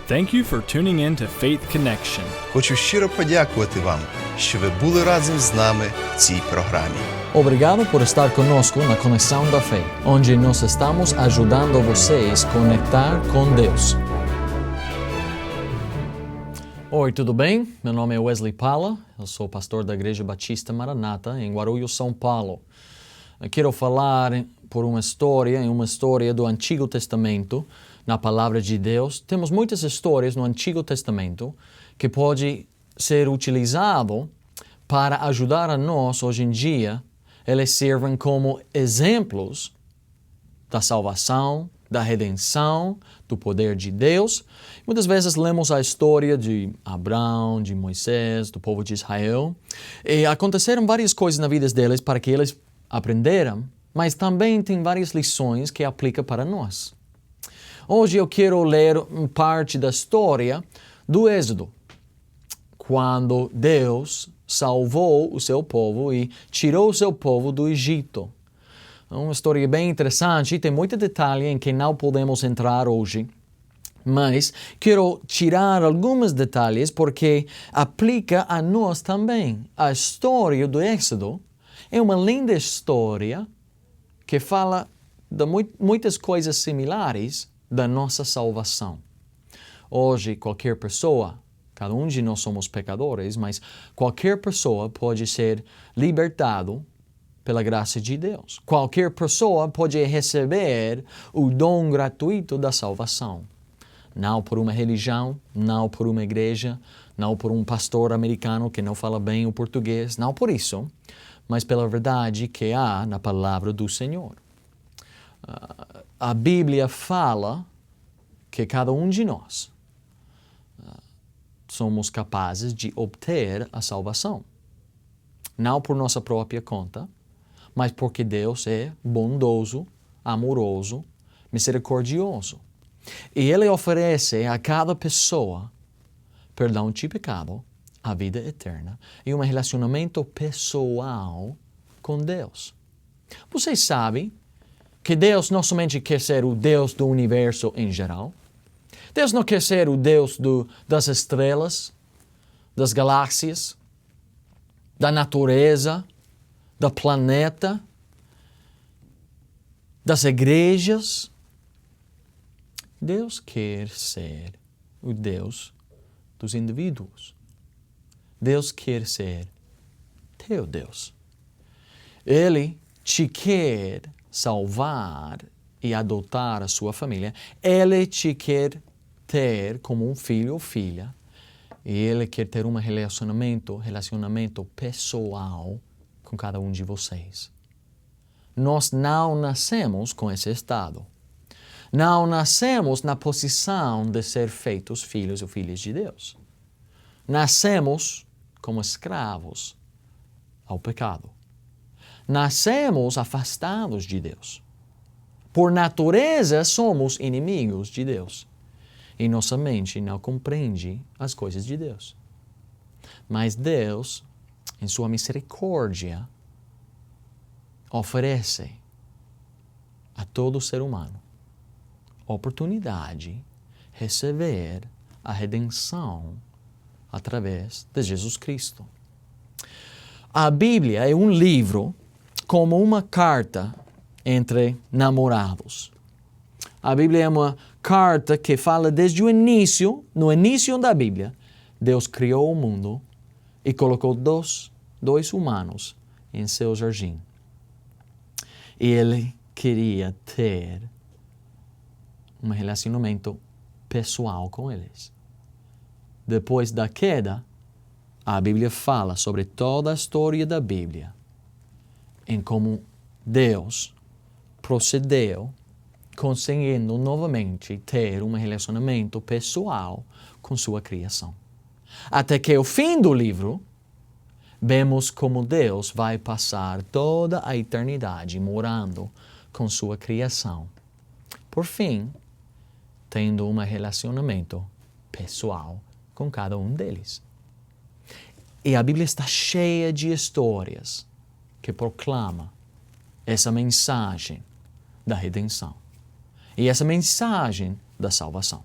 Thank you for tuning in to Faith Connection. Хочу щиро подякувати вам, що ви були разом з нами в цій програмі. Obrigado por estar conosco na Conexão da Fé, onde nós estamos ajudando vocês a conectar com Deus. Oi, tudo bem? Meu nome é Wesley Pala, eu sou pastor da Igreja Batista Maranata, em Guarulhos, São Paulo. Eu quero falar por uma história do Antigo Testamento, na Palavra de Deus. Temos muitas histórias no Antigo Testamento que pode ser utilizado para ajudar a nós hoje em dia. Eles servem como exemplos da salvação, da redenção, do poder de Deus. Muitas vezes lemos a história de Abraão, de Moisés, do povo de Israel. E aconteceram várias coisas na vida deles para que eles aprenderam, mas também tem várias lições que aplica para nós. Hoje eu quero ler parte da história do Êxodo, quando Deus salvou o seu povo e tirou o seu povo do Egito. É uma história bem interessante, tem muito detalhe em que não podemos entrar hoje, mas quero tirar alguns detalhes porque aplica a nós também. A história do Êxodo é uma linda história que fala de muitas coisas similares da nossa salvação. Hoje, qualquer pessoa, cada um de nós somos pecadores, mas qualquer pessoa pode ser libertado pela graça de Deus. Qualquer pessoa pode receber o dom gratuito da salvação. Não por uma religião, não por uma igreja, não por um pastor americano que não fala bem o português, não por isso, mas pela verdade que há na palavra do Senhor. A Bíblia fala que cada um de nós somos capazes de obter a salvação. Não por nossa própria conta, mas porque Deus é bondoso, amoroso, misericordioso. E Ele oferece a cada pessoa perdão de pecado, a vida eterna e um relacionamento pessoal com Deus. Vocês sabem que Deus não somente quer ser o Deus do universo em geral. Deus não quer ser o Deus das estrelas, das galáxias, da natureza, do planeta, das igrejas. Deus quer ser o Deus dos indivíduos. Deus quer ser teu Deus. Ele te quer salvar e adotar a sua família. Ele te quer ter como um filho ou filha. E Ele quer ter um relacionamento pessoal com cada um de vocês. Nós não nascemos com esse estado. Não nascemos na posição de ser feitos filhos ou filhas de Deus. Nascemos como escravos ao pecado. Nascemos afastados de Deus. Por natureza, somos inimigos de Deus. E nossa mente não compreende as coisas de Deus. Mas Deus, em sua misericórdia, oferece a todo ser humano a oportunidade de receber a redenção através de Jesus Cristo. A Bíblia é um livro como uma carta entre namorados. A Bíblia é uma carta que fala desde o início, no início da Bíblia, Deus criou o mundo e colocou dois humanos em seu jardim. E Ele queria ter um relacionamento pessoal com eles. Depois da queda, a Bíblia fala sobre toda a história da Bíblia, em como Deus procedeu, conseguindo novamente ter um relacionamento pessoal com sua criação. Até que, ao fim do livro, vemos como Deus vai passar toda a eternidade morando com sua criação. Por fim, tendo um relacionamento pessoal com cada um deles. E a Bíblia está cheia de histórias que proclamam essa mensagem da redenção e essa mensagem da salvação.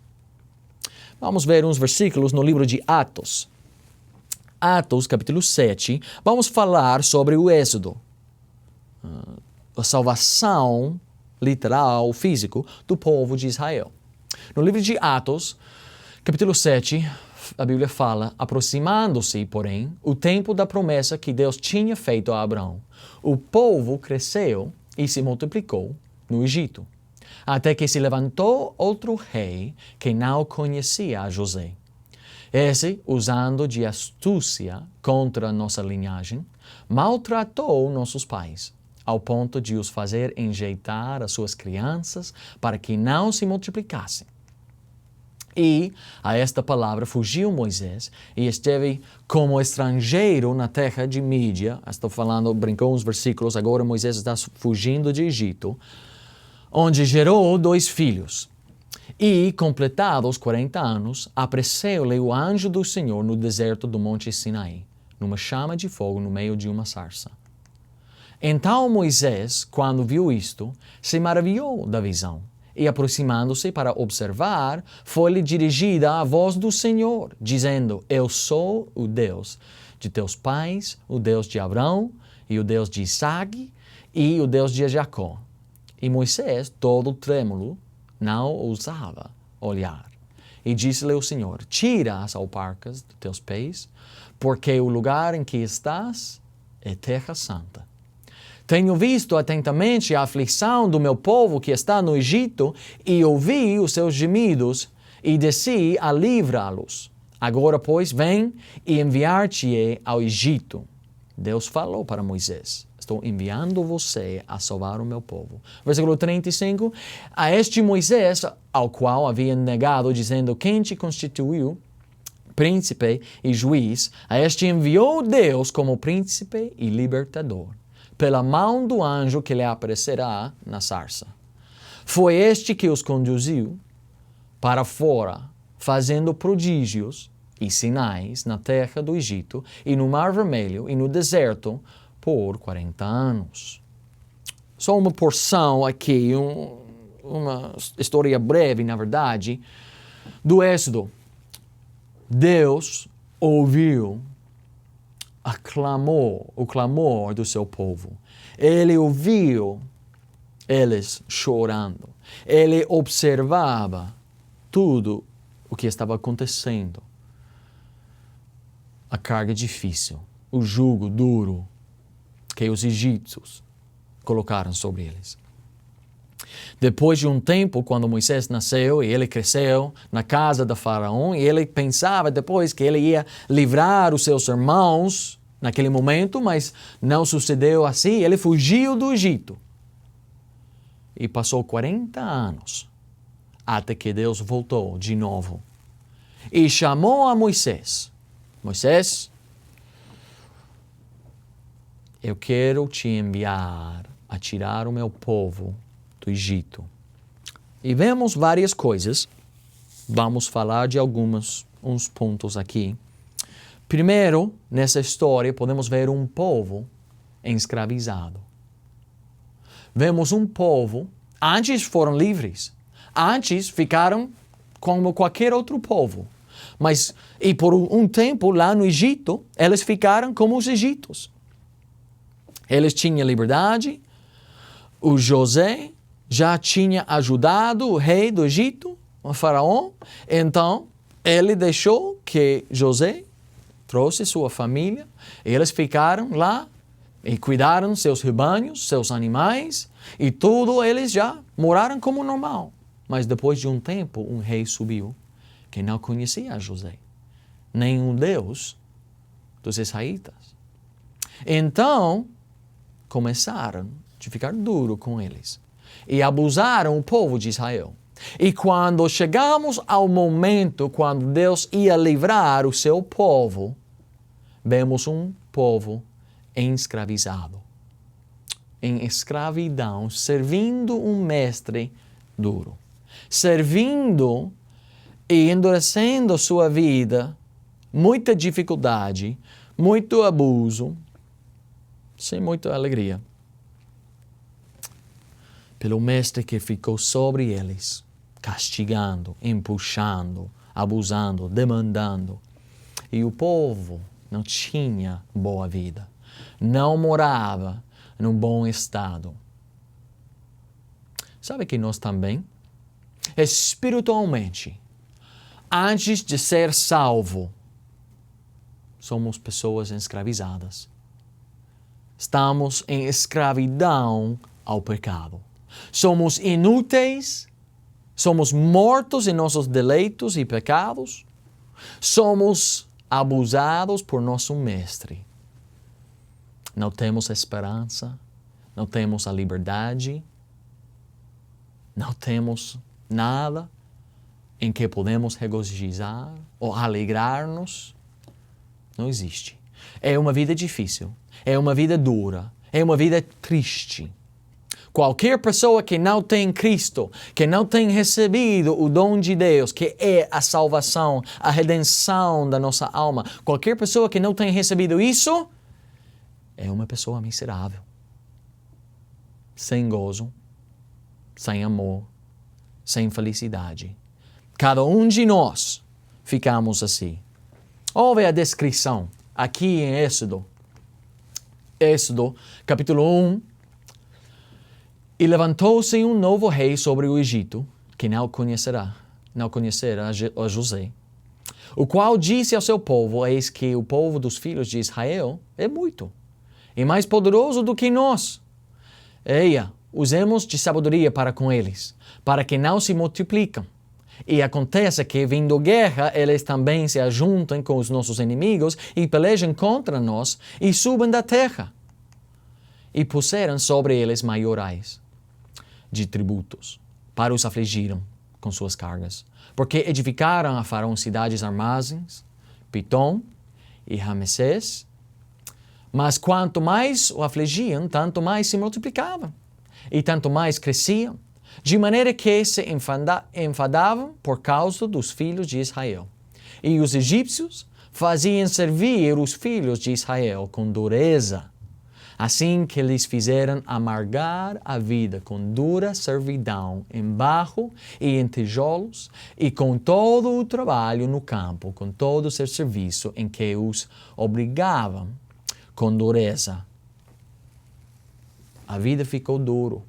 Vamos ver uns versículos no livro de Atos. Atos, capítulo 7, vamos falar sobre o Êxodo. A salvação literal, físico, do povo de Israel. No livro de Atos, capítulo 7, a Bíblia fala, aproximando-se, porém, o tempo da promessa que Deus tinha feito a Abraão. O povo cresceu e se multiplicou no Egito, até que se levantou outro rei que não conhecia a José. Esse, usando de astúcia contra nossa linhagem, maltratou nossos pais, ao ponto de os fazer enjeitar as suas crianças para que não se multiplicassem. E a esta palavra fugiu Moisés e esteve como estrangeiro na terra de Mídia. Estou falando, brincou uns versículos, agora Moisés está fugindo de Egito, onde gerou 2 filhos. E, completados 40 anos, apareceu-lhe o anjo do Senhor no deserto do Monte Sinaí, numa chama de fogo no meio de uma sarça. Então Moisés, quando viu isto, se maravilhou da visão, e aproximando-se para observar, foi-lhe dirigida a voz do Senhor, dizendo, Eu sou o Deus de teus pais, o Deus de Abraão, e o Deus de Isaque, e o Deus de Jacó. E Moisés, todo trêmulo, não ousava olhar. E disse-lhe o Senhor, Tira as alparcas de teus pés, porque o lugar em que estás é terra santa. Tenho visto atentamente a aflição do meu povo que está no Egito e ouvi os seus gemidos e desci a livrá-los. Agora, pois, vem e enviar-te-ei ao Egito. Deus falou para Moisés, estou enviando você a salvar o meu povo. Versículo 35, a este Moisés, ao qual havia negado, dizendo, quem te constituiu príncipe e juiz, a este enviou Deus como príncipe e libertador, pela mão do anjo que lhe aparecerá na sarça. Foi este que os conduziu para fora, fazendo prodígios e sinais na terra do Egito e no Mar Vermelho e no deserto por 40 anos. Só uma porção aqui, uma história breve, na verdade, do Êxodo. Deus ouviu o clamor do seu povo. Ele ouviu eles chorando. Ele observava tudo o que estava acontecendo. A carga difícil, o jugo duro que os egípcios colocaram sobre eles. Depois de um tempo, quando Moisés nasceu e ele cresceu na casa de Faraó, e ele pensava depois que ele ia livrar os seus irmãos naquele momento, mas não sucedeu assim. Ele fugiu do Egito e passou 40 anos até que Deus voltou de novo e chamou a Moisés. Moisés, eu quero te enviar a tirar o meu povo do Egito. E vemos várias coisas. Vamos falar de uns pontos aqui. Primeiro, nessa história, podemos ver um povo escravizado. Vemos um povo, antes foram livres, antes ficaram como qualquer outro povo. E por um tempo lá no Egito, eles ficaram como os egípcios. Eles tinham liberdade, o José já tinha ajudado o rei do Egito, o faraó, então ele deixou que José trouxe sua família, eles ficaram lá e cuidaram seus rebanhos, seus animais, e tudo eles já moraram como normal. Mas depois de um tempo, um rei subiu, que não conhecia José, nem o Deus dos israelitas. Então, começaram a ficar duro com eles e abusaram o povo de Israel. E quando chegamos ao momento quando Deus ia livrar o seu povo, vemos um povo escravizado, em escravidão, servindo um mestre duro, servindo e endurecendo sua vida, muita dificuldade, muito abuso, sem muita alegria. Pelo mestre que ficou sobre eles, castigando, empuxando, abusando, demandando. E o povo não tinha boa vida, não morava num bom estado. Sabe que nós também, espiritualmente, antes de ser salvo, somos pessoas escravizadas. Estamos em escravidão ao pecado. Somos inúteis, somos mortos em nossos deleitos e pecados, somos abusados por nosso mestre. Não temos esperança, não temos a liberdade, não temos nada em que podemos regozijar ou alegrar-nos. Não existe. É uma vida difícil, é uma vida dura, é uma vida triste. Qualquer pessoa que não tem Cristo, que não tem recebido o dom de Deus, que é a salvação, a redenção da nossa alma, qualquer pessoa que não tem recebido isso, é uma pessoa miserável. Sem gozo, sem amor, sem felicidade. Cada um de nós ficamos assim. Ouve a descrição aqui em Êxodo. Êxodo, capítulo 1. E levantou-se um novo rei sobre o Egito, que não conhecerá a José, o qual disse ao seu povo: eis que o povo dos filhos de Israel é muito, e mais poderoso do que nós. Eia, usemos de sabedoria para com eles, para que não se multiplicam. E acontece que, vindo guerra, eles também se ajuntem com os nossos inimigos e pelejem contra nós e subam da terra. E puseram sobre eles maiorais de tributos, para os afligirem com suas cargas. Porque edificaram a Faraó cidades armazéns, Pitom e Ramsés. Mas quanto mais o afligiam, tanto mais se multiplicavam, e tanto mais cresciam, de maneira que se enfadavam por causa dos filhos de Israel. E os egípcios faziam servir os filhos de Israel com dureza, assim que lhes fizeram amargar a vida com dura servidão em barro e em tijolos, e com todo o trabalho no campo, com todo o seu serviço em que os obrigavam com dureza. A vida ficou duro.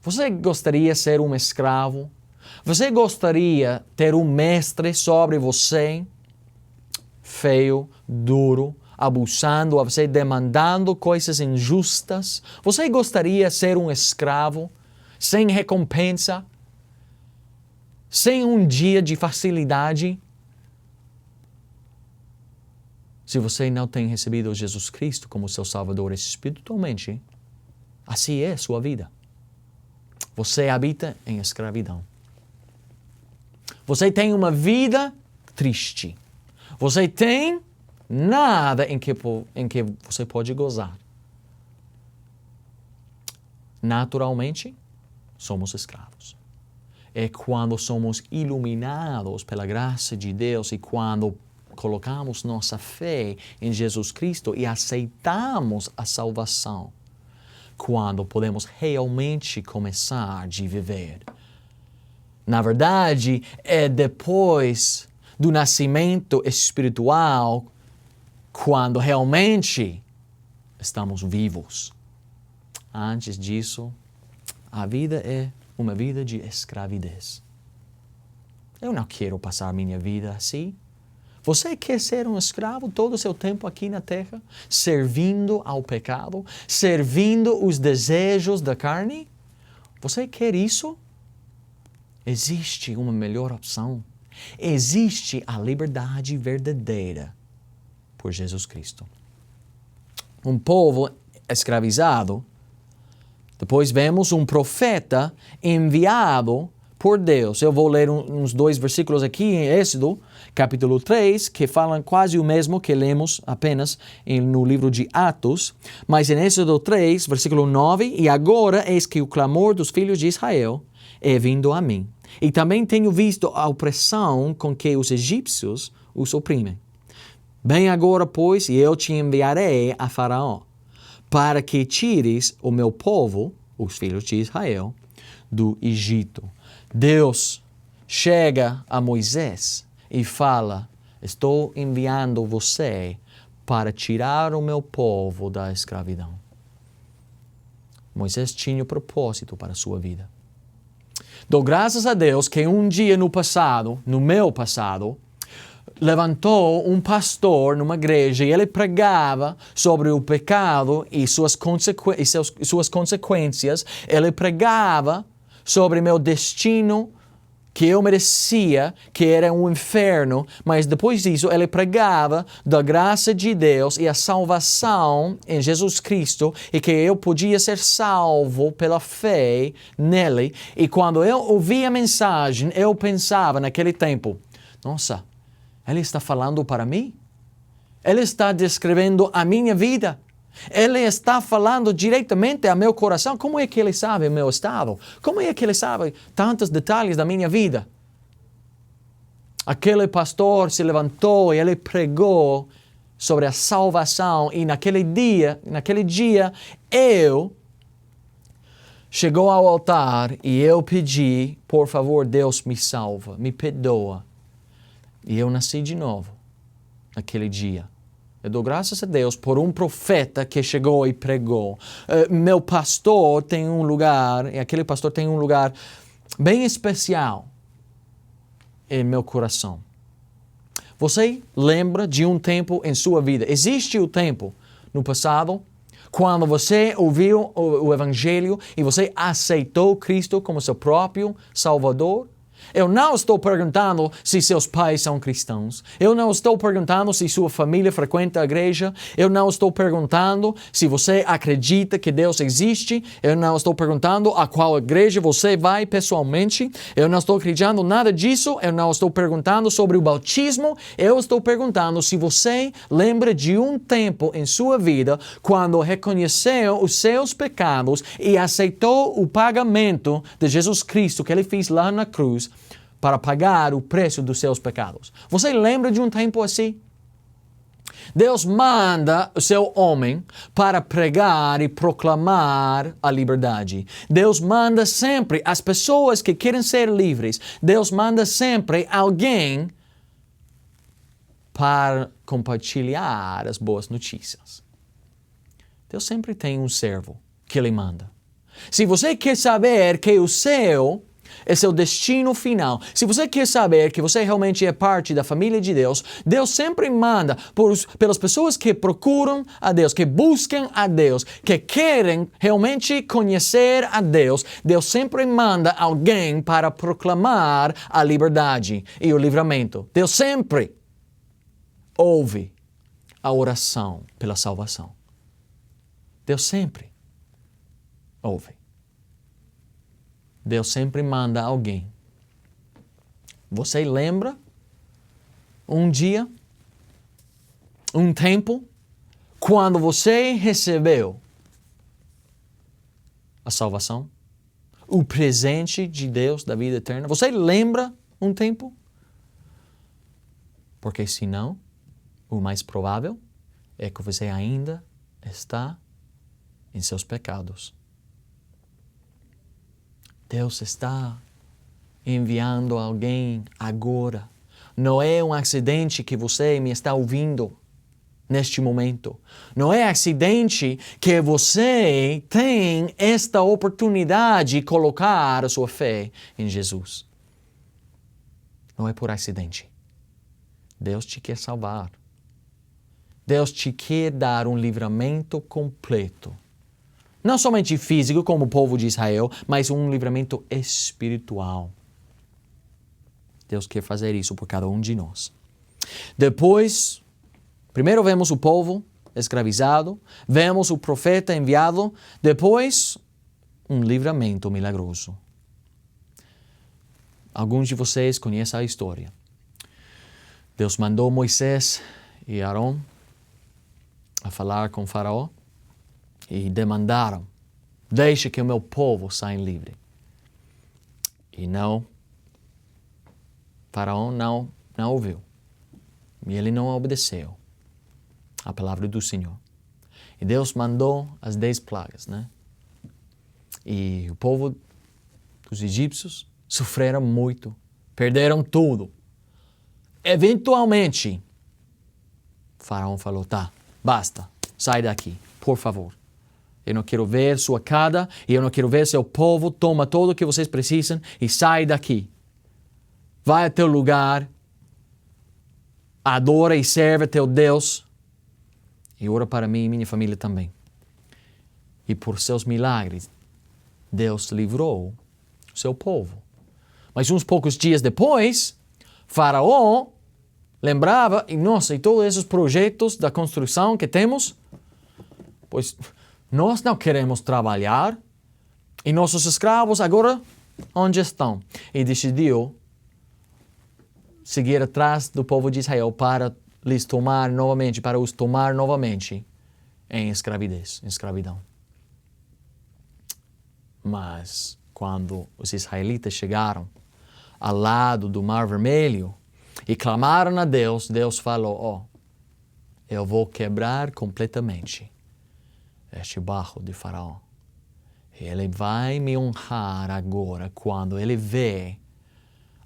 Você gostaria de ser um escravo? Você gostaria de ter um mestre sobre você? Feio, duro, abusando a você, demandando coisas injustas? Você gostaria de ser um escravo, sem recompensa, sem um dia de facilidade? Se você não tem recebido Jesus Cristo como seu Salvador espiritualmente, assim é a sua vida. Você habita em escravidão. Você tem uma vida triste. Você tem nada em que você pode gozar. Naturalmente, somos escravos. É quando somos iluminados pela graça de Deus e quando colocamos nossa fé em Jesus Cristo e aceitamos a salvação, quando podemos realmente começar a viver. Na verdade, é depois do nascimento espiritual quando realmente estamos vivos. Antes disso, a vida é uma vida de escravidez. Eu não quero passar minha vida assim. Você quer ser um escravo todo o seu tempo aqui na terra, servindo ao pecado, servindo os desejos da carne? Você quer isso? Existe uma melhor opção. Existe a liberdade verdadeira por Jesus Cristo. Um povo escravizado. Depois vemos um profeta enviado por Deus. Eu vou ler uns 2 versículos aqui em Êxodo, capítulo 3, que falam quase o mesmo que lemos apenas no livro de Atos. Mas em Êxodo 3, versículo 9, e agora eis que o clamor dos filhos de Israel é vindo a mim. E também tenho visto a opressão com que os egípcios os oprimem. Bem agora, pois, eu te enviarei a Faraó, para que tires o meu povo, os filhos de Israel, do Egito. Deus chega a Moisés e fala: estou enviando você para tirar o meu povo da escravidão. Moisés tinha um propósito para a sua vida. Dou graças a Deus que um dia no passado, no meu passado, levantou um pastor numa igreja e ele pregava sobre o pecado e suas consequências. Ele pregava sobre meu destino, que eu merecia, que era um inferno, mas depois disso ele pregava da graça de Deus e a salvação em Jesus Cristo e que eu podia ser salvo pela fé nele. E quando eu ouvi a mensagem, eu pensava naquele tempo: nossa, ele está falando para mim? Ele está descrevendo a minha vida? Ele está falando diretamente ao meu coração. Como é que ele sabe o meu estado? Como é que ele sabe tantos detalhes da minha vida? Aquele pastor se levantou e ele pregou sobre a salvação. E naquele dia, chegou ao altar e eu pedi: por favor, Deus me salva, me perdoa. E eu nasci de novo naquele dia. Eu dou graças a Deus por um profeta que chegou e pregou. Meu pastor tem um lugar, e aquele pastor tem um lugar bem especial em meu coração. Você lembra de um tempo em sua vida? Existe o tempo no passado quando você ouviu o Evangelho e você aceitou Cristo como seu próprio Salvador? Eu não estou perguntando se seus pais são cristãos. Eu não estou perguntando se sua família frequenta a igreja. Eu não estou perguntando se você acredita que Deus existe. Eu não estou perguntando a qual igreja você vai pessoalmente. Eu não estou acreditando nada disso. Eu não estou perguntando sobre o batismo. Eu estou perguntando se você lembra de um tempo em sua vida quando reconheceu os seus pecados e aceitou o pagamento de Jesus Cristo que Ele fez lá na cruz para pagar o preço dos seus pecados. Você lembra de um tempo assim? Deus manda o seu homem para pregar e proclamar a liberdade. Deus manda sempre as pessoas que querem ser livres. Deus manda sempre alguém para compartilhar as boas notícias. Deus sempre tem um servo que Ele manda. Se você quer saber que o seu é seu destino final, se você quer saber que você realmente é parte da família de Deus, Deus sempre manda pelas pessoas que procuram a Deus, que buscam a Deus, que querem realmente conhecer a Deus. Deus sempre manda alguém para proclamar a liberdade e o livramento. Deus sempre ouve a oração pela salvação. Deus sempre ouve. Deus sempre manda alguém. Você lembra um dia, um tempo, quando você recebeu a salvação, o presente de Deus da vida eterna? Você lembra um tempo? Porque senão, o mais provável é que você ainda está em seus pecados. Deus está enviando alguém agora. Não é um acidente que você me está ouvindo neste momento. Não é acidente que você tem esta oportunidade de colocar a sua fé em Jesus. Não é por acidente. Deus te quer salvar. Deus te quer dar um livramento completo. Não somente físico, como o povo de Israel, mas um livramento espiritual. Deus quer fazer isso por cada um de nós. Depois, primeiro vemos o povo escravizado, vemos o profeta enviado, depois um livramento milagroso. Alguns de vocês conhecem a história. Deus mandou Moisés e Arão a falar com Faraó e demandaram: deixe que o meu povo saia livre. E Faraó não ouviu. E ele não obedeceu à palavra do Senhor. E Deus mandou as 10 pragas, né? E o povo dos egípcios sofreram muito Perderam tudo. Eventualmente, Faraó falou, tá, basta, sai daqui, por favor. Eu não quero ver sua casa e eu não quero ver seu povo. Toma tudo o que vocês precisam e sai daqui. Vai a teu lugar, adora e serve a teu Deus e ora para mim e minha família também. E por seus milagres, Deus livrou o seu povo. Mas uns poucos dias depois, Faraó lembrava, e nossa, e todos esses projetos da construção que temos, pois nós não queremos trabalhar e nossos escravos agora onde estão? E decidiu seguir atrás do povo de Israel para lhes tomar novamente, para os tomar novamente em escravidão. Mas quando os israelitas chegaram ao lado do Mar Vermelho e clamaram a Deus, Deus falou, eu vou quebrar completamente este barro de Faraó. Ele vai me honrar agora quando ele vê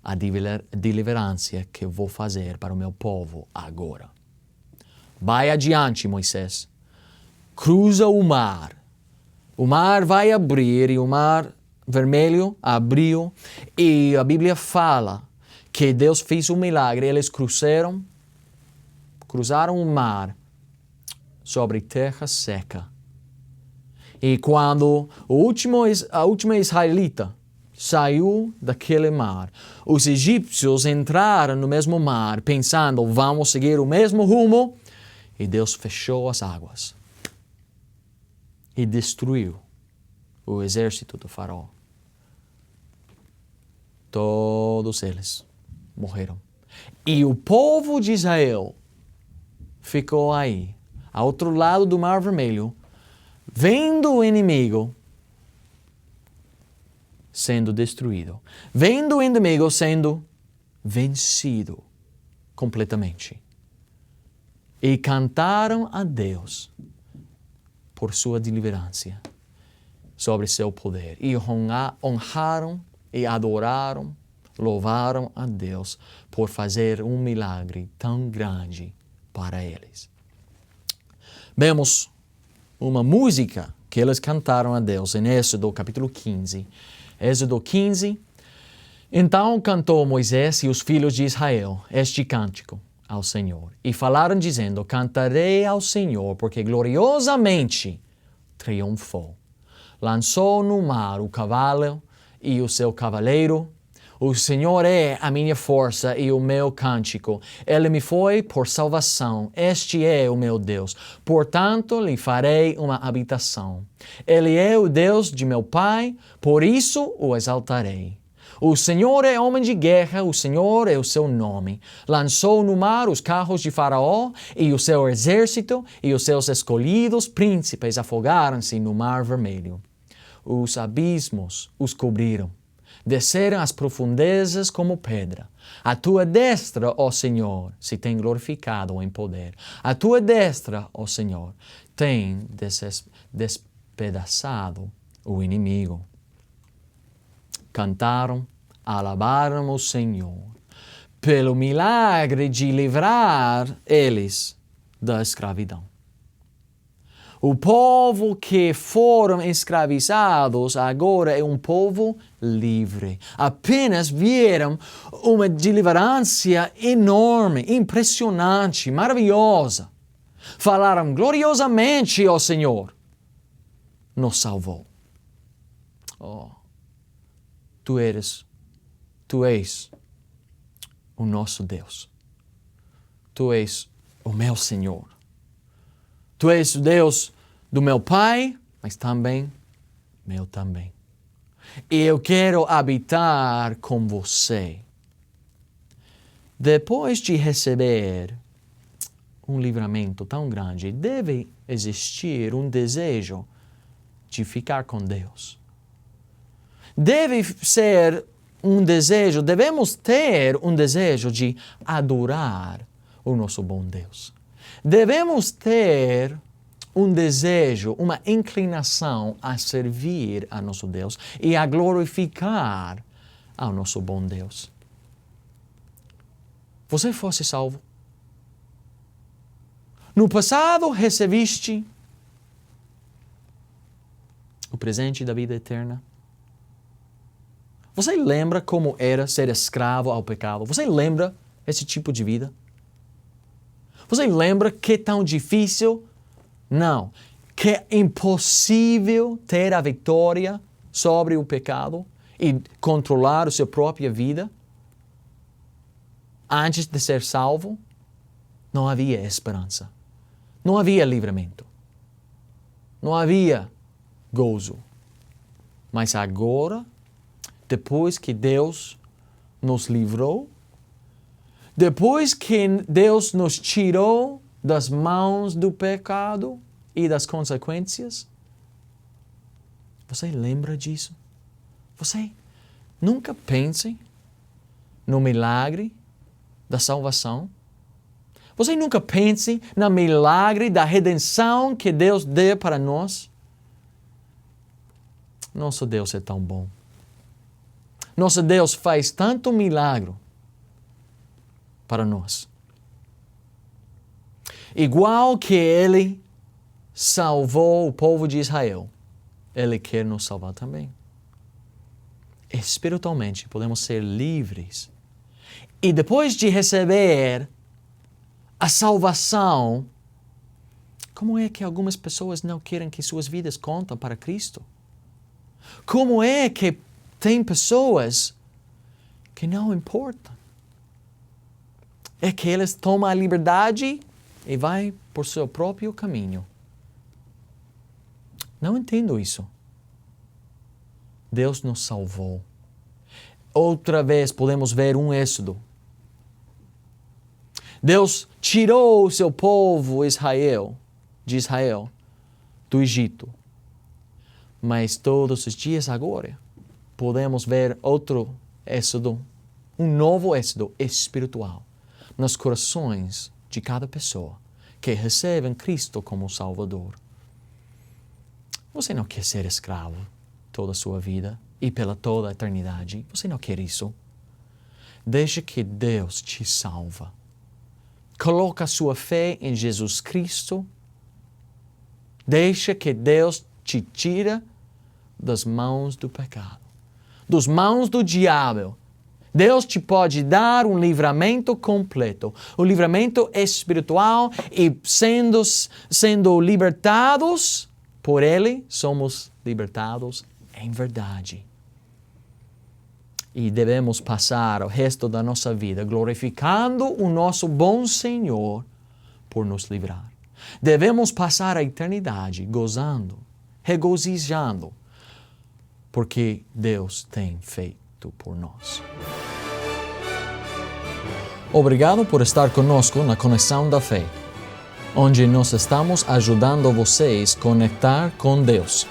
a deliverância que eu vou fazer para o meu povo agora. Vai adiante, Moisés. Cruza o mar. O mar vai abrir e o Mar Vermelho abriu. E a Bíblia fala que Deus fez um milagre. Eles cruzaram o mar sobre terra seca. E quando a última israelita saiu daquele mar, os egípcios entraram no mesmo mar, pensando, vamos seguir o mesmo rumo, e Deus fechou as águas e destruiu o exército do Faraó. Todos eles morreram. E o povo de Israel ficou aí, ao outro lado do Mar Vermelho, vendo o inimigo sendo destruído, vendo o inimigo sendo vencido completamente. E cantaram a Deus por sua deliverância, sobre seu poder. E honraram e adoraram, louvaram a Deus por fazer um milagre tão grande para eles. Vemos uma música que eles cantaram a Deus em Êxodo capítulo 15. Êxodo 15. Então cantou Moisés e os filhos de Israel este cântico ao Senhor. E falaram dizendo, cantarei ao Senhor, porque gloriosamente triunfou. Lançou no mar o cavalo e o seu cavaleiro. O Senhor é a minha força e o meu cântico. Ele me foi por salvação. Este é o meu Deus. Portanto, lhe farei uma habitação. Ele é o Deus de meu pai, por isso o exaltarei. O Senhor é homem de guerra, o Senhor é o seu nome. Lançou no mar os carros de Faraó e o seu exército, e os seus escolhidos príncipes afogaram-se no Mar Vermelho. Os abismos os cobriram. Desceram as profundezas como pedra. A tua destra, ó Senhor, se tem glorificado em poder. A tua destra, ó Senhor, tem despedaçado o inimigo. Cantaram, alabaram o Senhor pelo milagre de livrar eles da escravidão. O povo que foram escravizados agora é um povo livre. Apenas vieram uma deliverância enorme, impressionante, maravilhosa. Falaram gloriosamente, ó Senhor, nos salvou. Oh, Tu és o nosso Deus. Tu és o meu Senhor. Tu és o Deus do meu pai, mas também meu também. E eu quero habitar com você. Depois de receber um livramento tão grande, deve existir um desejo de ficar com Deus. Deve ser um desejo, devemos ter um desejo de adorar o nosso bom Deus. Devemos ter um desejo, uma inclinação a servir a nosso Deus e a glorificar ao nosso bom Deus. você fosse salvo? No passado recebeste o presente da vida eterna? Você lembra como era ser escravo ao pecado? Você lembra esse tipo de vida? Você lembra que tão difícil? Não. Que é impossível ter a vitória sobre o pecado e controlar a sua própria vida? Antes de ser salvo, não havia esperança. Não havia livramento. Não havia gozo. Mas agora, depois que Deus nos livrou, depois que Deus nos tirou das mãos do pecado e das consequências, você lembra disso? Você nunca pense no milagre da salvação? Você nunca pense no milagre da redenção que Deus deu para nós? Nosso Deus é tão bom. Nosso Deus faz tanto milagre para nós. Igual que Ele salvou o povo de Israel, Ele quer nos salvar também. Espiritualmente, podemos ser livres. E depois de receber a salvação, como é que algumas pessoas não querem que suas vidas contem para Cristo? Como é que tem pessoas que não importam? É que eles tomam a liberdade e vai por seu próprio caminho. Não entendo isso. Deus nos salvou. Outra vez podemos ver um êxodo. Deus tirou o seu povo de Israel do Egito. Mas todos os dias agora podemos ver outro êxodo, um novo êxodo espiritual nos corações de cada pessoa que recebe Cristo como Salvador. Você não quer ser escravo toda a sua vida e pela toda a eternidade? Você não quer isso? Deixe que Deus te salva. Coloca a sua fé em Jesus Cristo. Deixa que Deus te tira das mãos do pecado, das mãos do diabo. Deus te pode dar um livramento completo, um livramento espiritual, e sendo libertados por Ele, somos libertados em verdade. E devemos passar o resto da nossa vida glorificando o nosso bom Senhor por nos livrar. Devemos passar a eternidade gozando, regozijando, porque Deus tem feito por nós. Obrigado por estar conosco na Conexão da Fé, onde nós estamos ajudando vocês a conectar com Deus.